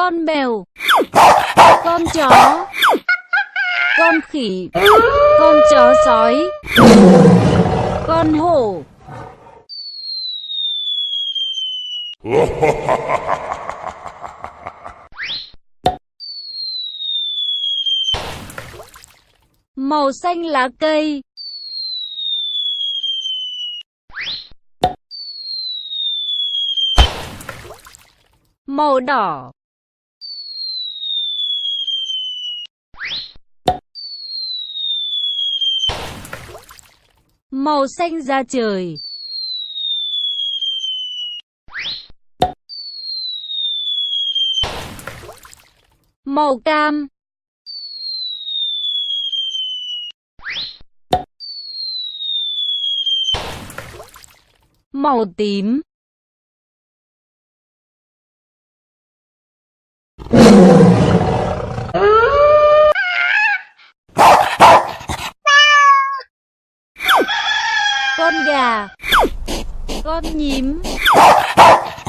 con mèo, con chó, con khỉ, con chó sói, con hổ. Màu xanh lá cây, màu đỏ, màu xanh da trời, màu cam, màu tím, con gà, con nhím,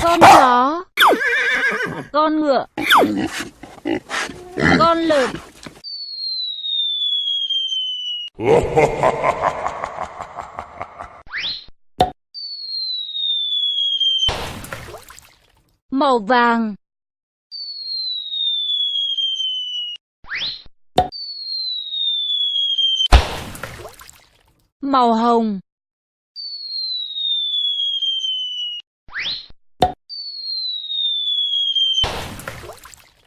con chó, con ngựa, con lợn. Màu vàng, màu hồng,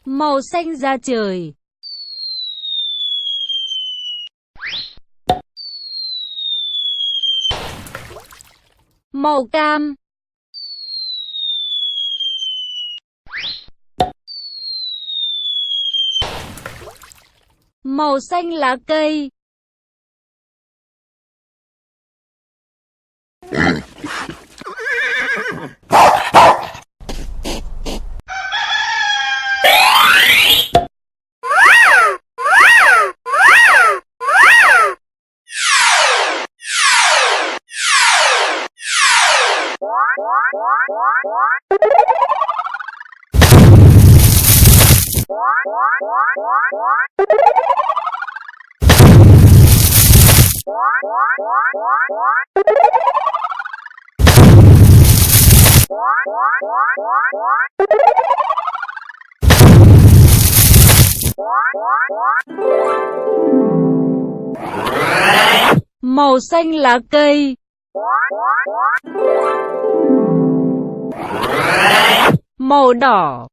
màu xanh da trời, màu cam, màu xanh lá cây, màu xanh lá cây, màu đỏ,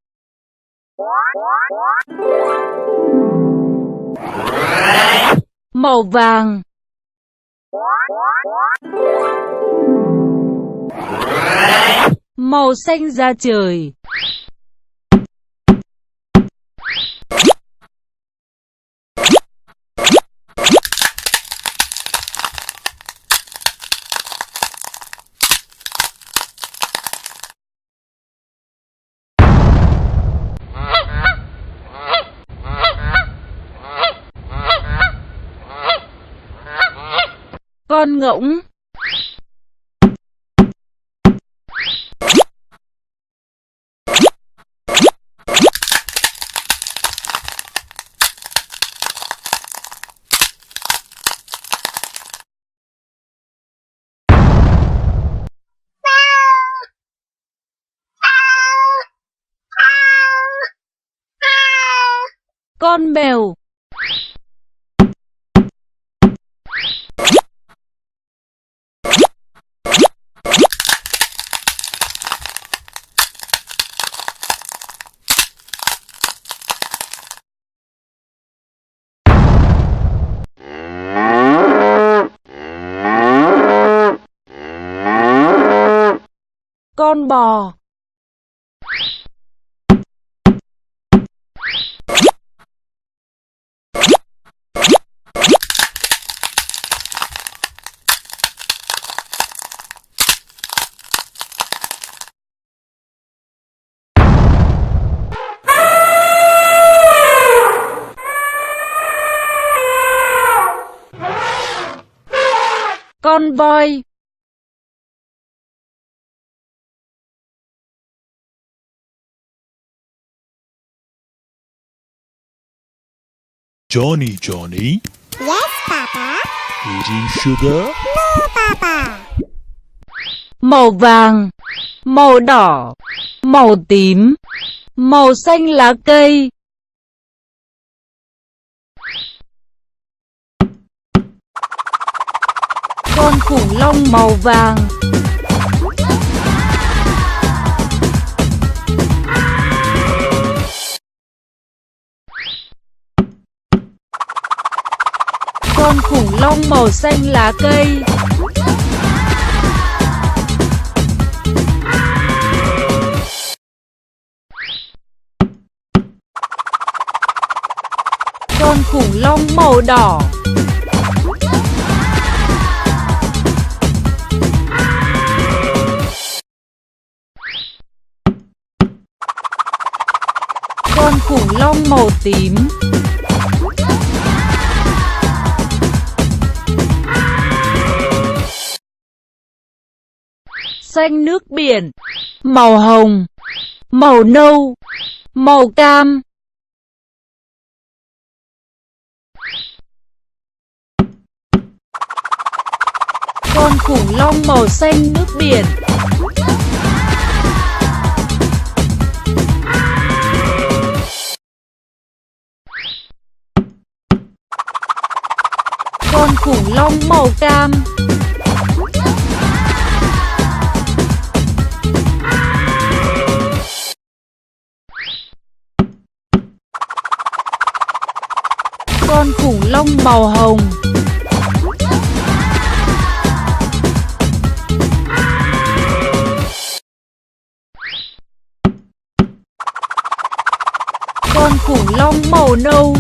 màu vàng, màu xanh da trời. Con ngỗng, con mèo, con bò, con voi, Johnny, Johnny, Yes, Papa. eating sugar? No, Papa. Màu vàng, màu đỏ, màu tím, màu xanh lá cây. Con khủng long màu vàng. Con khủng long màu xanh lá cây. Con khủng long màu đỏ. Con khủng long màu tím. Xanh nước biển, màu hồng, màu nâu, màu cam. Con khủng long màu xanh nước biển. Con khủng long màu cam. Con khủng long màu hồng. Con khủng long màu nâu.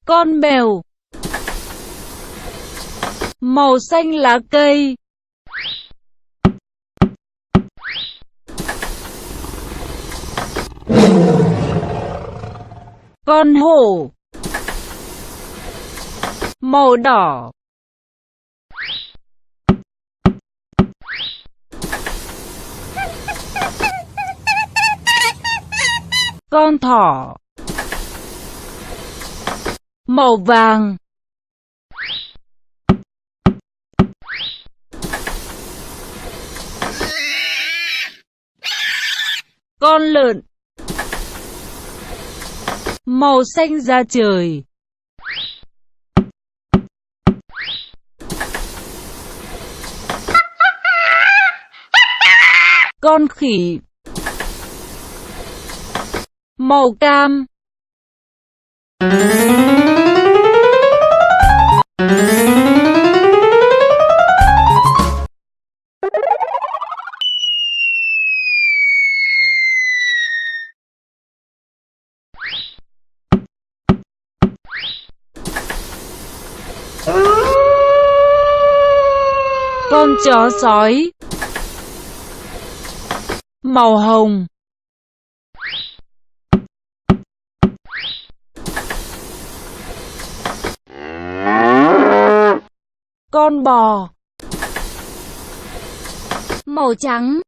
Con mèo, màu xanh lá cây. Con hổ, màu đỏ. Con thỏ, màu vàng. Con lợn, màu xanh da trời. Con khỉ, màu cam. Con chó sói, màu hồng. Con bò, màu trắng.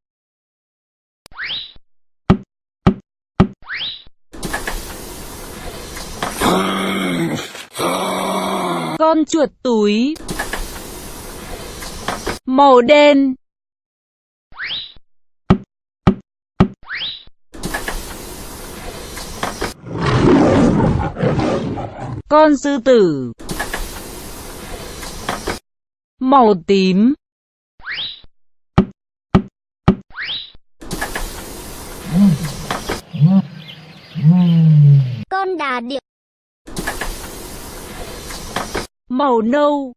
Con chuột túi, màu đen. Con sư tử, màu tím. Con đà điểu, màu nâu.